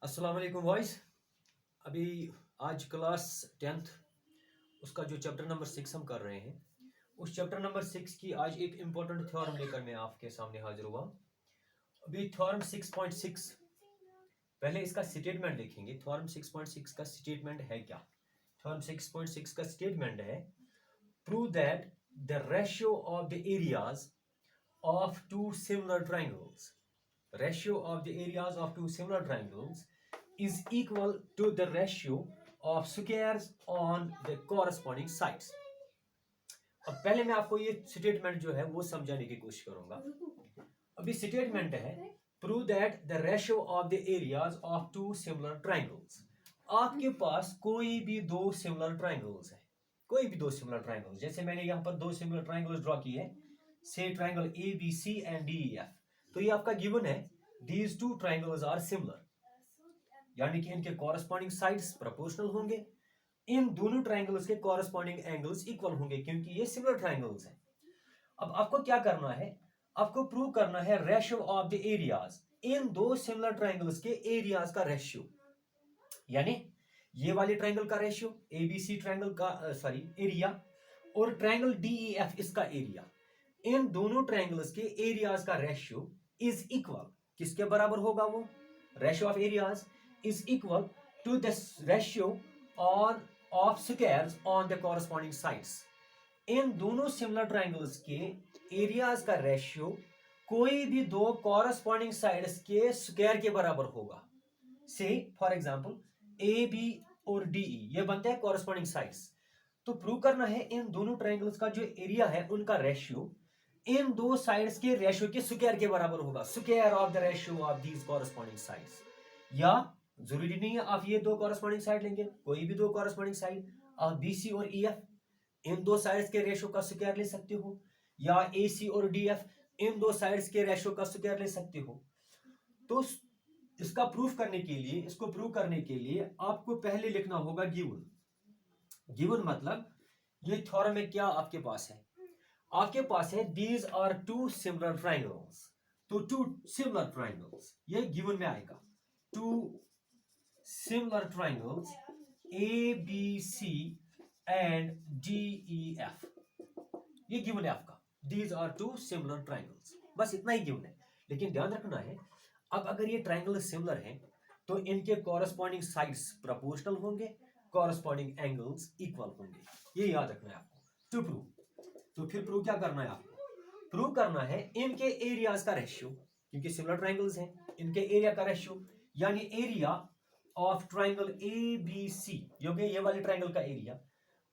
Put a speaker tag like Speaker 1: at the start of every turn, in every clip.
Speaker 1: अस्सलाम वालेकुम बॉयज़। अभी आज क्लास 10th उसका जो चैप्टर नंबर 6 हम कर रहे हैं, उस चैप्टर नंबर 6 की आज एक इम्पोर्टेंट थ्योरम लेकर मैं आपके सामने हाजिर हुआ। अभी थ्योरम 6.6 पहले इसका स्टेटमेंट देखेंगे। थ्योरम 6.6 का स्टेटमेंट है क्या? थ्योरम 6.6 का स्टेटमेंट है, prove that the ratio of the areas of two similar triangles is equal to the ratio of squares on the corresponding sides. अब पहले मैं आपको ये स्टेटमेंट जो है वो समझाने की कोशिश करूंगा। अभी स्टेटमेंट है, prove that the ratio of the areas of two similar triangles. आपके पास कोई भी दो सिमिलर ट्रायंगल्स है, कोई भी दो सिमिलर ट्रायंगल्स, जैसे मैंने यहाँ पर दो सिमिलर ट्रायंगल्स ड्रॉ किए, say triangle A B C and D E F. तो ये आपका गिवन है, these two triangles are similar, यानी कि इनके कॉरस्पॉन्डिंग साइड्स प्रोपोर्शनल होंगे, इन दोनों ट्रायंगल्स के कॉरस्पॉन्डिंग एंगल्स इक्वल होंगे क्योंकि ये सिमिलर ट्रायंगल्स हैं। अब आपको क्या करना है? आपको प्रूव करना है रेशियो ऑफ द एरियाज, इन दो सिमिलर ट्रायंगल्स के एरियाज का रेशियो, यानी ये वाले ट्रायंगल का रेशियो, एबीसी ट्रायंगल का एरिया, और ट्रायंगल डीईएफ इसका एरिया, इन दोनों ट्रायंगल्स के एरियाज का रेशियो इज इक्वल, किसके बराबर होगा? वो ratio of areas is equal to the ratio of squares on the corresponding sides. इन दोनों सिमिलर ट्रायंगल्स के एरियाज का रेशियो कोई भी दो कॉरस्पॉन्डिंग साइड्स के स्क्वायर के बराबर होगा। से फॉर एग्जांपल ए बी और डी ई, ये बनते हैं कॉरस्पॉन्डिंग साइड्स। तो प्रूव करना है इन दोनों ट्रायंगल्स का जो एरिया है उनका रेशियो इन दो साइड्स के रेशियो के स्क्वायर के बराबर होगा, square of the ratio of these corresponding sides. या जरूरी नहीं है आप ये दो कॉरस्पॉन्डिंग साइड लेंगे, कोई भी दो कॉरस्पॉन्डिंग साइड, आप बी सी और ई एफ इन दो साइड्स के रेशियो का स्क्वायर ले सकते हो, या ए सी और डी एफ इन दो साइड्स के रेशियो का स्क्वायर ले सकते हो। तो इसका प्रूफ करने के लिए, इसको प्रूव करने के लिए आपको पहले लिखना होगा गिवन। गिवन मतलब ये थ्योरम में क्या आपके पास है? आपके पास है these are two similar triangles. तो टू सिमिलर ट्रायंगल्स ये गिवन में आएगा, two similar triangles ABC and DEF, ये गिवन है आपका। These are two similar triangles, बस इतना ही गिवन है। लेकिन ध्यान रखना है, अब अगर ये ट्रायंगल सिमिलर हैं तो इनके कॉरस्पॉन्डिंग साइड्स प्रोपोर्शनल होंगे, कॉरस्पॉन्डिंग एंगल्स इक्वल होंगे, ये याद रखना है आपको। टू प्रूव, तो फिर प्रूव क्या करना है आपको? प्रूव करना है इनके एरियाज का रेशियो, क्योंकि सिमिलर ट्रायंगल्स हैं, इनके एरिया का रेशियो, यानी area of triangle A B C, जो कि ये वाले ट्रायंगल का एरिया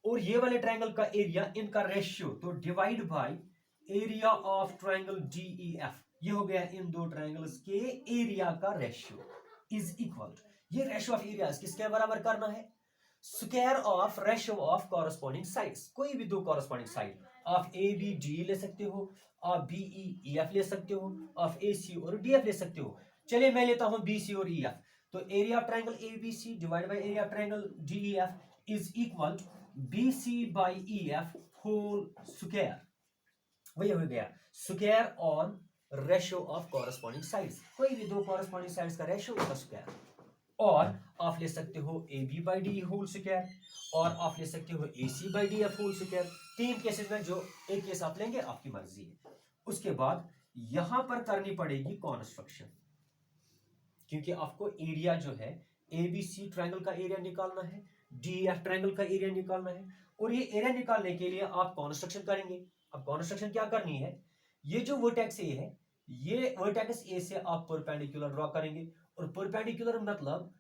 Speaker 1: और ये वाले ट्रायंगल का एरिया, इनका रेशियो, तो divide by area of triangle D E F, ये हो गया इन दो ट्रायंगल्स के एरिया का रेशियो इज इक्वल। ये रेशियो ऑफ एरियाज किसके बराबर करना है? Square of ratio of corresponding sides. कोई भी दो कॉरस्पॉन्डिंग साइड, आप ए बी डी ले सकते हो, आप बी ई एफ ले सकते हो, आप ए सी और डी एफ ले सकते हो। चलिए मैं लेता हूं बी सी और ई एफ। तो area of triangle A B C divide by area of triangle D E F is equal B C by E F whole square. वही हो गया square on ratio of corresponding sides, कोई भी दो corresponding sides का ratio उसका square. और आप ले सकते हो A B by D whole square, और आप ले सकते हो A C by D F whole square. तीन केसेस में जो एक केस आप लेंगे आपकी मर्जी है। उसके बाद यहां पर करनी पड़ेगी कॉन्स्ट्रक्शन, क्योंकि आपको एरिया जो है एबीसी ट्रायंगल का एरिया निकालना है, डीएफ ट्रायंगल का एरिया निकालना है, और ये एरिया निकालने के लिए आप कॉन्स्ट्रक्शन करेंगे। अब कॉन्स्ट्रक्शन क्या करनी है? ये जो वर्टेक्स ए है, ये वर्टेक्स ए से आप परपेंडिकुलर ड्रॉ करेंगे, और परपेंडिकुलर मतलब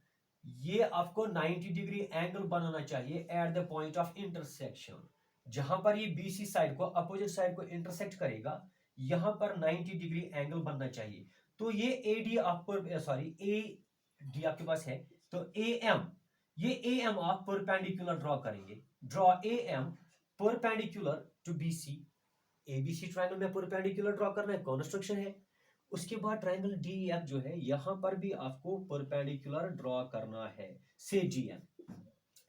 Speaker 1: ये आपको 90 डिग्री एंगल बनाना चाहिए at the point of intersection, जहां पर ये बीसी साइड को, अपोजिट साइड को इंटरसेक्ट करेगा, यहां पर 90 डिग्री एंगल बनना चाहिए। तो ये ए डी आपको, ए डी आपके पास है, तो ए एम, ये ए एम आप परपेंडिकुलर ड्रॉ करेंगे। Draw A M perpendicular to B C, ABC triangle में परपेंडिकुलर ड्रॉ करना है, कॉन्स्ट्रक्शन है। उसके बाद ट्रायंगल डी एफ जो है, यहां पर भी आपको परपेंडिकुलर ड्रॉ करना है, से D N,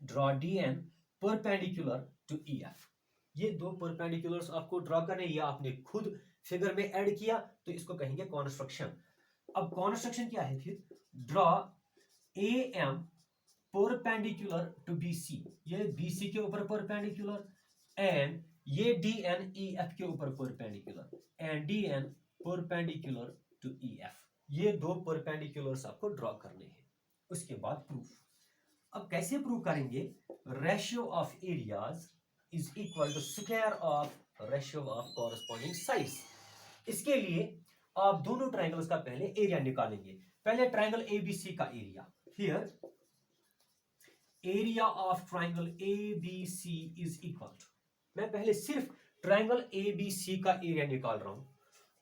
Speaker 1: draw D N perpendicular to E F. ये दो परपेंडिकुलर्स आपको ड्रॉ करने, या आपने खुद फिगर में ऐड किया तो इसको कहेंगे कॉन्स्ट्रक्शन। अब कॉन्स्ट्रक्शन क्या है फिर? Draw A M perpendicular to B C, ये बी सी के ऊपर परपेंडिकुलर, एंड ये डी एन ई एफ के ऊपर perpendicular, and D N perpendicular to E F. ये दो परपेंडिकुलर्स आपको ड्रॉ करने हैं। उसके बाद प्रूफ। अब कैसे प्रूव करेंगे? Ratio of areas is equal to square of ratio of corresponding sides. इसके लिए आप दोनों ट्रायंगल्स का पहले एरिया निकालेंगे। पहले ट्रायंगल एबीसी का area, here area of triangle ABC is equal to, मैं पहले सिर्फ ट्रायंगल एबीसी का एरिया निकाल रहा हूं।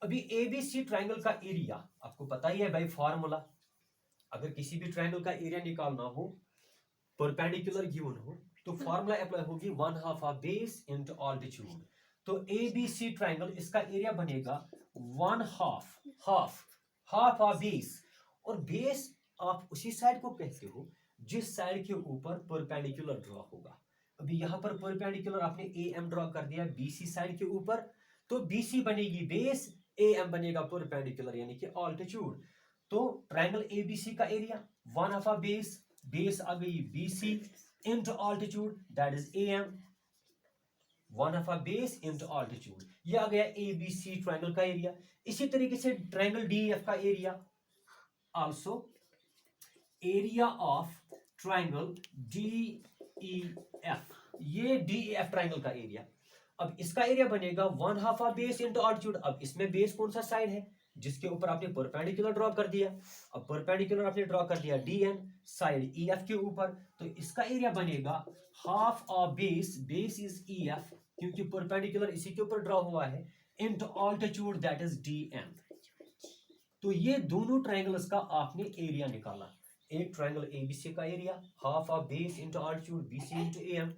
Speaker 1: अभी एबीसी ट्रायंगल का एरिया आपको पता ही है बाय फॉर्मूला, अगर किसी भी ट्रायंगल का एरिया निकालना हो, परपेंडिकुलर गिवन हो, तो फॉर्मूला अप्लाई होगी 1/2 ऑफ बेस इनटू ऑल्टीट्यूड। तो एबीसी ट्रायंगल, इसका एरिया बनेगा 1/2 हाफ ऑफ बेस, और बेस आप उसी साइड को कहते हो जिस साइड के ऊपर परपेंडिकुलर ड्रॉ होगा। अभी यहां पर परपेंडिकुलर आपने ए एम ड्रॉ कर दिया बीसी साइड के ऊपर, तो बीसी बनेगी बेस, ए एम बनेगा परपेंडिकुलर यानी कि ऑल्टीट्यूड। तो ट्रायंगल एबीसी का एरिया 1/2 ऑफ बेस, बेस आ गई BC into altitude that is A M, 1/2 of base into altitude, ये आ गया एबीसी ट्रायंगल का एरिया। इसी तरीके से ट्रायंगल डीएफ का area, also area of triangle DEF, ये डीईएफ ट्रायंगल का एरिया। अब इसका एरिया बनेगा 1/2 ऑफ बेस इनटू ऑल्टीट्यूड। अब इसमें बेस कौन सा साइड है जिसके ऊपर आपने परपेंडिकुलर ड्रॉ कर दिया, अब परपेंडिकुलर आपने ड्रॉ कर दिया डीएन साइड ईएफ के ऊपर, तो इसका एरिया बनेगा half of base, base is EF क्योंकि परपेंडिकुलर इसी के ऊपर ड्रॉ हुआ है, into altitude that is DN. तो ये दोनों ट्रायंगल्स का आपने एरिया निकाला। एक ट्रायंगल एबीसी का area half of base into altitude BC into AM,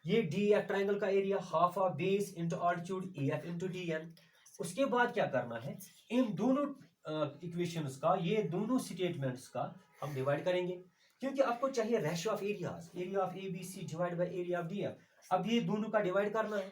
Speaker 1: ये डीएफ ट्रायंगल का area half of base into altitude EF into DN. उसके बाद क्या करना है, इन दोनों इक्वेशंस का, ये दोनों स्टेटमेंट्स का हम डिवाइड करेंगे, क्योंकि आपको चाहिए ratio of areas, area of ABC divide by area of DF. अब ये दोनों का डिवाइड करना है।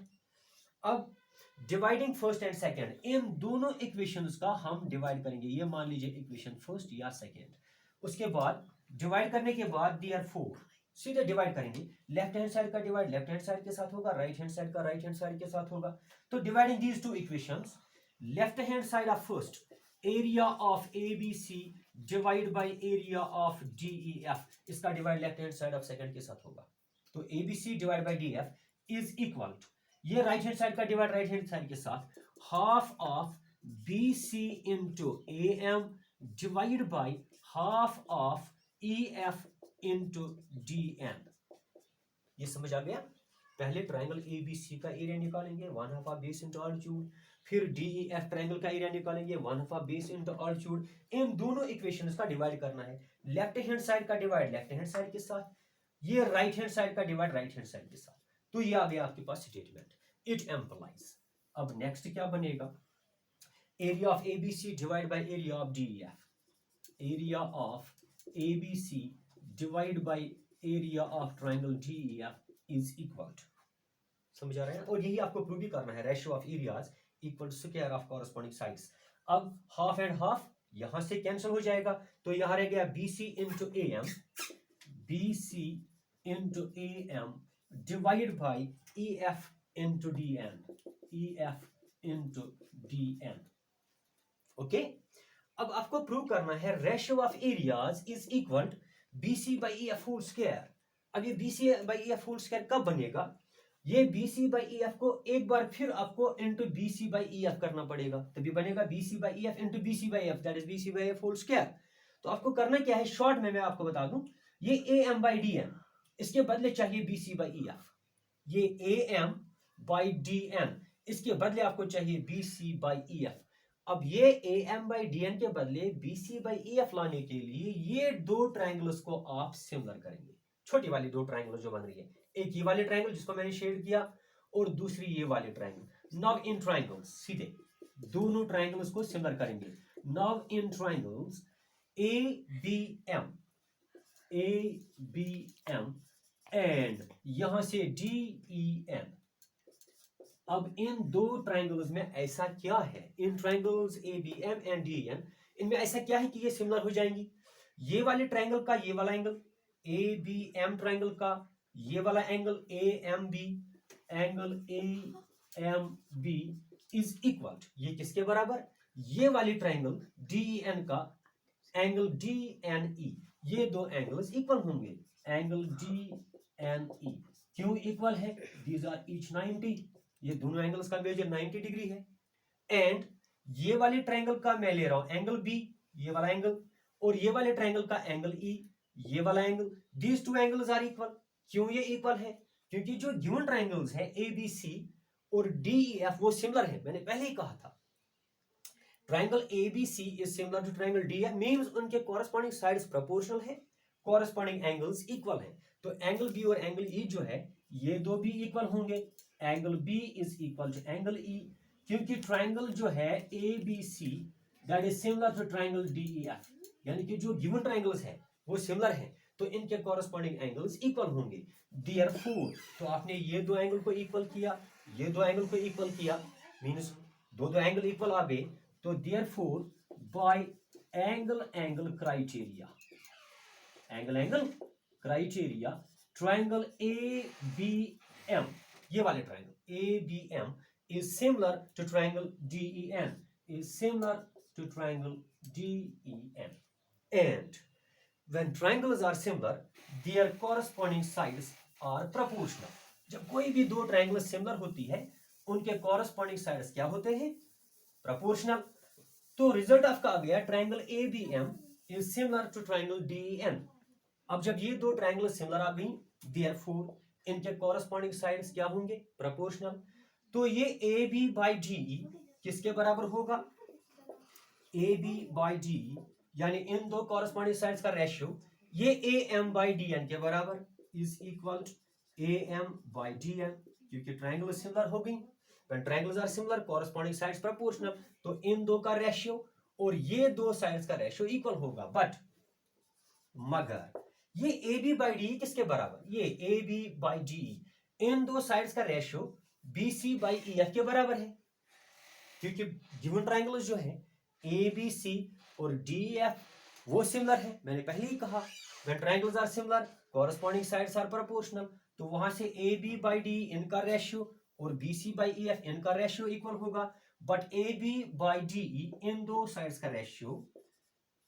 Speaker 1: अब डिवाइडिंग फर्स्ट एंड सेकंड, इन दोनों इक्वेशंस का हम डिवाइड करेंगे। ये मान लीजिए इक्वेशन फर्स्ट या सेकंड। उसके बाद डिवाइड करने के बाद देयर फोर सीधे डिवाइड करेंगे। लेफ्ट हैंड साइड का डिवाइड लेफ्ट हैंड साइड के साथ होगा, राइट हैंड साइड का राइट हैंड साइड के साथ होगा। तो dividing these two equations, left hand side of first area of ABC divide by area of DEF, इसका divide left hand side of second के साथ होगा। तो ABC divide by DF is equal to, ये राइट हैंड साइड का divide right hand side के साथ, half of BC into A M divide by half of E F into D N. ये समझ आ गया? पहले ट्रायंगल एबीसी का area निकालेंगे 1/2 ऑफ बेस इंटू ऑल्टीट्यूड, फिर डीईएफ ट्रायंगल का एरिया निकालेंगे 1/2 ऑफ बेस इंटू ऑल्टीट्यूड। इन दोनों इक्वेशंस का डिवाइड करना है, लेफ्ट हैंड साइड का डिवाइड लेफ्ट हैंड साइड के साथ, ये राइट हैंड साइड का डिवाइड राइट हैंड साइड के साथ। तो ये आ गया आपके पास स्टेटमेंट, इट एम्प्लाइज। अब नेक्स्ट क्या बनेगा, area of ABC divide by area of DEF, area of ABC divide by area of triangle DEF is equal to, समझ आ रहा है? और यही आपको प्रूव भी करना है, ratio of areas equal to square of corresponding sides. अब हाफ एंड हाफ यहां से कैंसिल हो जाएगा, तो यहां रह गया BC into A M, BC into A M divide by E F into D N, E F into D N. Okay, अब आपको प्रूव करना है ratio of areas is equal BC by E F whole square. अब ये BC by E F whole square कब बनेगा, ये BC by E F को एक बार फिर आपको into BC by E F करना पड़ेगा, तभी बनेगा BC by E F into BC by F, that is BC by F whole square. तो आपको करना क्या है, शॉर्ट में मैं आपको बता दूं, ये A M by D N, इसके बदले चाहिए बीसी बाई ई एफ, ये A M by D N, इसके बदले आपको चाहिए बीसी बाई ई एफ। अब ये A M by D N के बदले बीसी बाई ई एफ लाने के लिए ये दो ट्रायंगल्स को आप सिमिलर करेंगे, छोटी वाली दो ट्रायंगल जो बन रही है, एक ये वाले ट्रायंगल जिसको मैंने शेड किया और दूसरी ये वाले ट्रायंगल। नाउ इन ट्रायंगल्स सीधे दोनों ट्रायंगल्स को सिमिलर करेंगे। Now in triangles A B M, A B M and यहां से डी ई एन। अब इन दो ट्रायंगल्स में ऐसा क्या है, इन triangles A B M and D N, इनमें ऐसा क्या है कि ये सिमिलर हो जाएंगी? ये वाले ट्रायंगल का ये वाला angle A B M triangle का ये वाला angle A M B, angle A M B is equal, ये किसके बराबर, ये वाली ट्रायंगल डी एन का एंगल डी एन ई, ये दो एंगल्स इक्वल होंगे, एंगल डी एन ई। क्यों इक्वल है, दीज आर ईच 90, ये दोनों एंगल्स का मेजर 90 डिग्री है। एंड ये वाली ट्रायंगल का मैं ले रहा हूं एंगल बी, ये वाला एंगल, और ये वाले ट्रायंगल का एंगल ई, ये वाला angle, these two angles are equal. क्यों ये इक्वल है, क्योंकि जो गिवन ट्रायंगल्स है ए बी सी और डी ई एफ वो सिमिलर है, मैंने पहले ही कहा था triangle A B C is similar to triangle D F, means उनके कॉरेस्पॉन्डिंग साइड्स प्रोपोर्शनल है, कॉरेस्पॉन्डिंग एंगल्स इक्वल है। तो एंगल बी और एंगल ई जो है ये दो भी इक्वल होंगे, angle B is equal to angle E, क्योंकि ट्रायंगल जो है A B C that is similar to triangle D E F, यानी कि जो गिवन ट्रायंगल्स है वो सिमिलर है, तो इनके कॉरेस्पॉन्डिंग एंगल्स इक्वल होंगे। देयरफॉर, तो आपने ये दो एंगल को इक्वल किया, ये दो एंगल को इक्वल किया, मींस दो एंगल इक्वल आ गए, तो therefore by angle angle criteria, angle criteria triangle A B M, ये वाले triangle A B M is similar to triangle D E N, is similar to triangle D E N. And when triangles are similar their corresponding sides are proportional, जब कोई भी दो triangle similar होती है उनके corresponding sides क्या होते हैं, प्रोपोर्शनल। तो रिजल्ट आपका आ गया triangle A B M is similar to triangle D E N. अब जब ये दो ट्रायंगल सिमिलर आ गई देयरफॉर इनके कॉरेस्पॉन्डिंग साइड्स क्या होंगे, प्रोपोर्शनल। तो ये A B by D E किसके बराबर होगा, A B by D E, यानी इन दो कॉरेस्पॉन्डिंग साइड्स का रेशियो ये A M by D N के बराबर is equal A M by D N, क्योंकि ट्रायंगल सिमिलर हो गई, when triangles are similar corresponding sides proportional, तो इन दो का रेशियो और ये दो साइड्स का रेशियो इक्वल होगा। बट मगर ये ए बी बाई डी किसके बराबर, ये ए बी बाई डी इन दो साइड्स का ratio B C by E F के बराबर है, क्योंकि गिवन ट्रायंगल्स जो है ए बी सी और डी एफ वो सिमिलर है, मैंने पहले ही कहा when triangles are similar corresponding sides are proportional, तो वहां से ए बी बाई डी इनका रेशियो और B C by E F इनका रेशियो इक्वल होगा। But A B by D इन दो साइड्स का ratio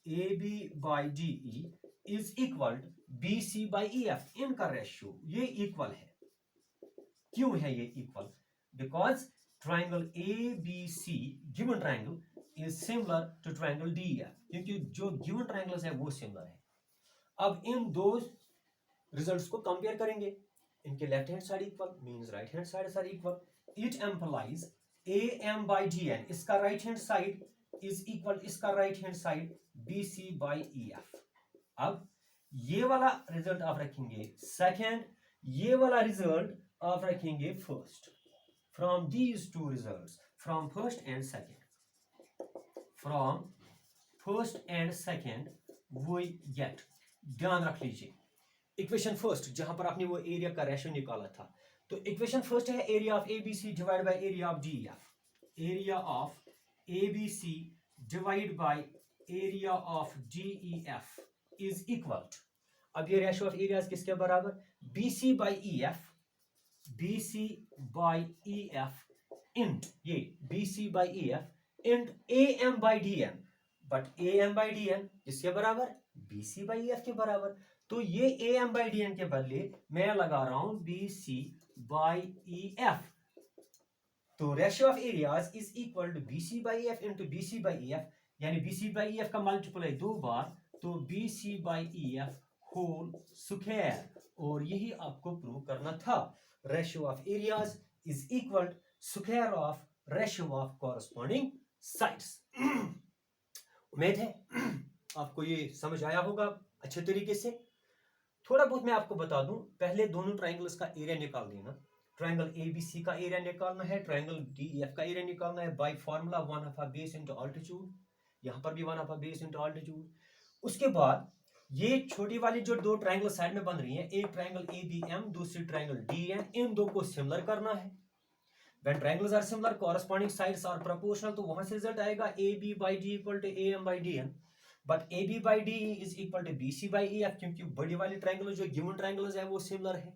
Speaker 1: A B by D is equal B C by E F, इनका रेशियो ये equal है। क्यों है ये equal, because triangle A B C given triangle is similar to triangle D F, क्योंकि जो गिवन ट्रायंगल्स है वो सिमिलर है। अब इन दो रिजल्ट्स को कंपेयर करेंगे, इनके left hand side equal means right hand side are equal, it implies A M by D N, इसका right hand side is equal इसका right hand side B C by E F. अब ये वाला result आप रखेंगे second, ये वाला result आप रखेंगे first. From these two results, from first and second, from first and second we get, ध्यान रख लीजिए इक्वेशन फर्स्ट जहां पर आपने वो एरिया का रेशियो निकाला था, तो इक्वेशन फर्स्ट है area of A B C divide by area of D F, area of A B C divide by area of D E F is equal. अब ये रेशियो ऑफ एरियाज किसके बराबर, B C by E F, B C by E F into ये B C by E F into A M by D N, but A M by D N किसके बराबर, B C by F के बराबर। तो ये A M by D N के बदले मैं लगा रहा हूं B C by E F, तो ratio of areas is equal to B C by F into B C by E F, यानी B C by E F का multiply दो बार, तो B C by E F whole square, और यही आपको prove करना था। Ratio of areas is equal square of ratio of corresponding sides. उम्मीद है आपको ये समझ आया होगा अच्छे तरीके से। थोड़ा बहुत मैं आपको बता दूं, पहले दोनों ट्रायंगल्स का एरिया निकाल देना, ट्रायंगल ए बी सी का एरिया निकालना है, ट्रायंगल डी एफ का एरिया निकालना है bye formula 1/2 base into altitude, यहां पर भी 1/2 बेस इनटू अल्टीट्यूड। उसके बाद ये छोटी वाली जो दो ट्रायंगल साइड में बन रही है, एक ट्रायंगल ए बी एम दूसरी ट्रायंगल डी एन, इन दो को सिमिलर करना है। When triangles are similar, corresponding sides are proportional, तो वहां से रिजल्ट आएगा A B by D equal to A M by D N. But A B by D is equal to B C by E F, क्योंकि बड़ी वाली triangle जो given triangles है वो सिमिलर है।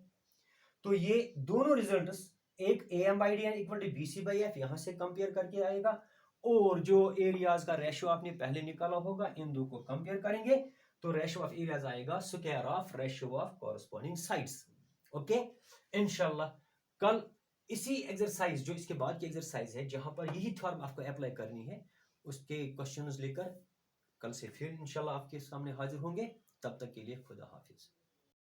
Speaker 1: तो ये दोनों रिजल्ट्स, एक A M by D equal to B C by F यहां से कंपेयर करके आएगा, और जो एरियाज का रेशियो आपने पहले निकाला होगा इन दो को कंपेयर करेंगे तो रेशियो ऑफ एरियाज आएगा square of ratio of corresponding sides. Okay, इंशाल्लाह कल इसी एक्सरसाइज, जो इसके बाद की एक्सरसाइज है जहां पर यही थ्योरम आपको अप्लाई करनी है, उसके क्वेश्चंस लेकर कल से फिर इंशाल्लाह आपके सामने हाजिर होंगे। तब तक के लिए खुदा हाफिज।